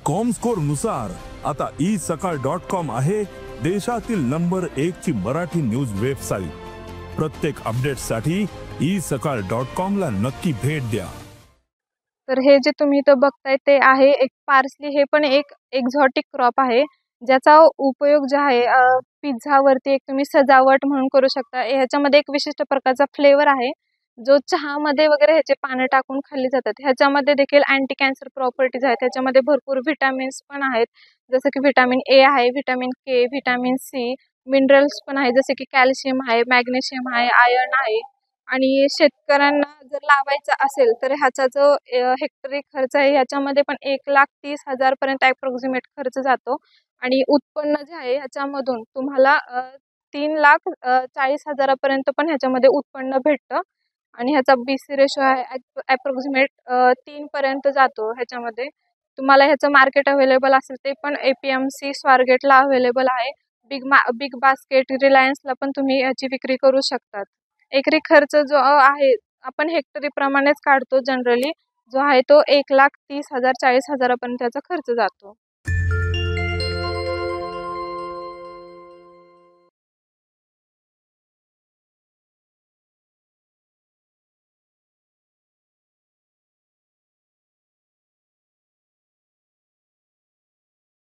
Comscore नुसार आता isakal.com आहे देशातील नंबर 1 ची मराठी न्यूज वेबसाईट। प्रत्येक अपडेटसाठी isakal.com ला नक्की भेट द्या। तर हे जे तुम्ही इथं बघताय ते आहे एक पार्सली, हे पण एक एक्झॉटिक क्रॉप आहे ज्याचा उपयोग जो आहे पिझ्झावरती एक तुम्ही सजावट म्हणून करू शकता। ह्याच्यामध्ये एक विशिष्ट प्रकारचा फ्लेवर आहे जो चहामध्ये वगैरे ह्याचे पानं टाकून खाल्ली जातात। ह्याच्यामध्ये देखील अँटी कॅन्सर प्रॉपर्टीज आहेत। ह्याच्यामध्ये भरपूर व्हिटॅमिन्स पण आहेत, जसं की व्हिटॅमिन ए आहे, vitamin K, vitamin C, minerals पण आहे जसे की कॅल्शियम आहे, मॅग्नेशियम आहे, आयर्न आहे। आणि शेतकऱ्यांना जर लावायचा असेल तर ह्याचा जो हेक्टरी खर्च आहे ह्याच्यामध्ये पण 1,30,000 पर्यंत अप्रॉक्सिमेट खर्च जातो। आणि उत्पन्न जे आहे ह्याच्यामधून तुम्हाला 3,40,000 पर्यंत पण ह्याच्यामध्ये उत्पन्न भेटतं। आणि ह्याचा BC रेशो आहे अप्रॉक्सिमेट 3 पर्यंत जातो। ह्याच्यामध्ये तुम्हाला ह्याचं मार्केट अवेलेबल असेल ते पण APMC स्वारगेटला अवेलेबल आहे। बिग बास्केट, रिलायन्सला पण तुम्ही ह्याची विक्री करू शकतात। एकरी खर्च जो आहे आपण हेक्टरी प्रमाणेच काढतो जनरली, जो आहे तो 1,30,000 40,000 पर्यंत त्याचा खर्च जातो।